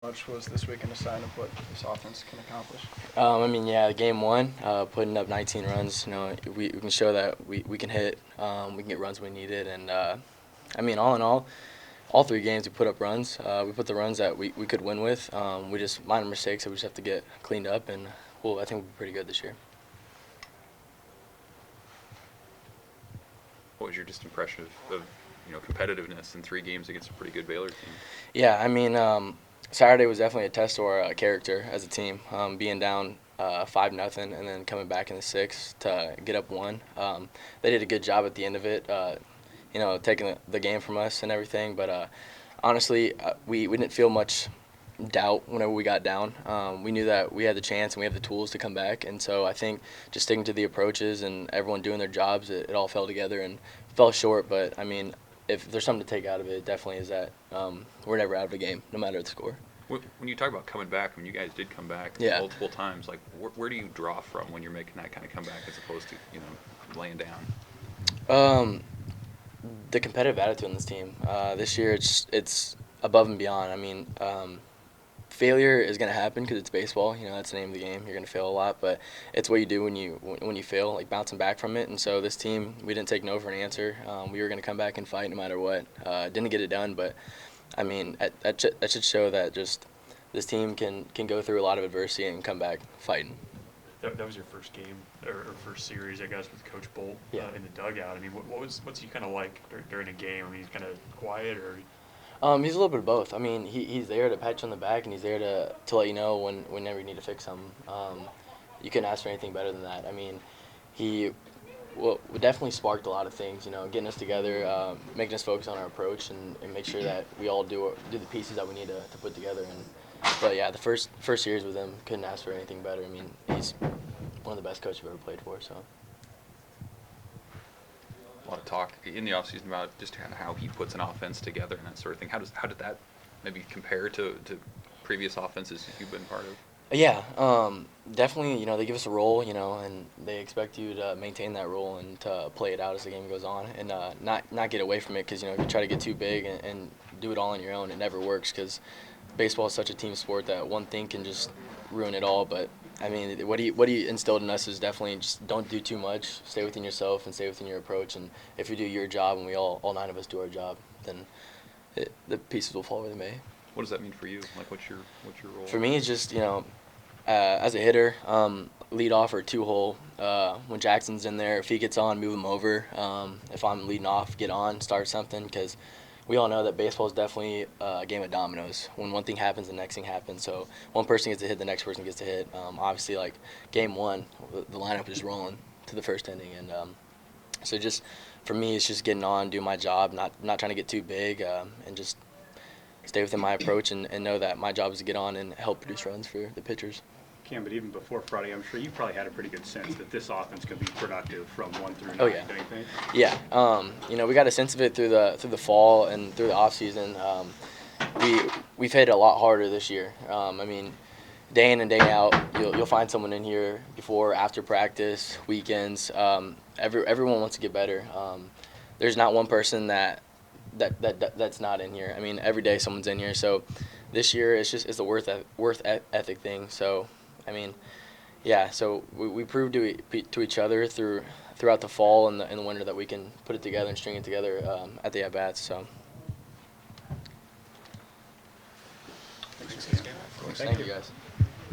Much was this weekend a sign of what this offense can accomplish? Yeah, game one, putting up 19 runs, we can show that we can hit, we can get runs when we need it. And, all in all 3 games we put up runs. We put the runs that we could win with. We just minor mistakes that we just have to get cleaned up, and I think we'll be pretty good this year. What was your just impression of competitiveness in 3 games against a pretty good Baylor team? Yeah, Saturday was definitely a test to our character as a team, being down 5-0 and then coming back in the 6th to get up 1. They did a good job at the end of it, taking the game from us and everything. But honestly, we didn't feel much doubt whenever we got down. We knew that we had the chance and we have the tools to come back. And so I think just sticking to the approaches and everyone doing their jobs, it all fell together and fell short. But, if there's something to take out of it, it definitely is that we're never out of a game, no matter the score. When you talk about coming back, when you guys did come back multiple times, like where do you draw from when you're making that kind of comeback as opposed to laying down? The competitive attitude in this team. This year, it's above and beyond. Failure is going to happen because it's baseball. That's the name of the game. You're going to fail a lot, but it's what you do when you fail, like bouncing back from it. And so this team, we didn't take no for an answer. We were going to come back and fight no matter what. Didn't get it done, but that should show that just this team can go through a lot of adversity and come back fighting. That was your first game or first series, I guess, with Coach Bolt in the dugout. What's he kind of like during a game? He's kind of quiet or? He's a little bit of both. He's there to pat you on the back, and he's there to let you know whenever you need to fix something. You couldn't ask for anything better than that. He definitely sparked a lot of things, getting us together, making us focus on our approach and make sure that we all do the pieces that we need to put together. But yeah, the first series with him, couldn't ask for anything better. He's one of the best coaches I've ever played for. So. A lot of talk in the offseason about just kind of how he puts an offense together and that sort of thing. How did that maybe compare to previous offenses you've been part of? Yeah, definitely. They give us a role, and they expect you to maintain that role and to play it out as the game goes on, and not get away from it. Because if you try to get too big and do it all on your own, it never works. Because baseball is such a team sport that one thing can just ruin it all. But what he instilled in us is definitely just don't do too much. Stay within yourself and stay within your approach. And if you do your job, and we all 9 of us do our job, then the pieces will fall where they may. What does that mean for you? Like, what's your role? For me, it's just as a hitter, lead off or 2-hole. When Jackson's in there, if he gets on, move him over. If I'm leading off, get on, start something, because we all know that baseball is definitely a game of dominoes. When one thing happens, the next thing happens. So one person gets to hit, the next person gets to hit. Obviously, like game 1, the lineup was rolling to the first inning, and so just for me, it's just getting on, doing my job, not trying to get too big, and just stay within my approach and know that my job is to get on and help produce runs for the pitchers. Cam, but even before Friday, I'm sure you probably had a pretty good sense that this offense could be productive from 1 through 9. Oh yeah. Don't you think? Yeah. We got a sense of it through the fall and through the off season. We've hit a lot harder this year. Day in and day out, you'll find someone in here before, after practice, weekends. Everyone wants to get better. There's not one person that's not in here. Every day someone's in here. So this year it's a worth ethic thing. So so we proved to each other throughout the fall and the winter that we can put it together and string it together at the at-bats. So. Thanks. Thank you, guys.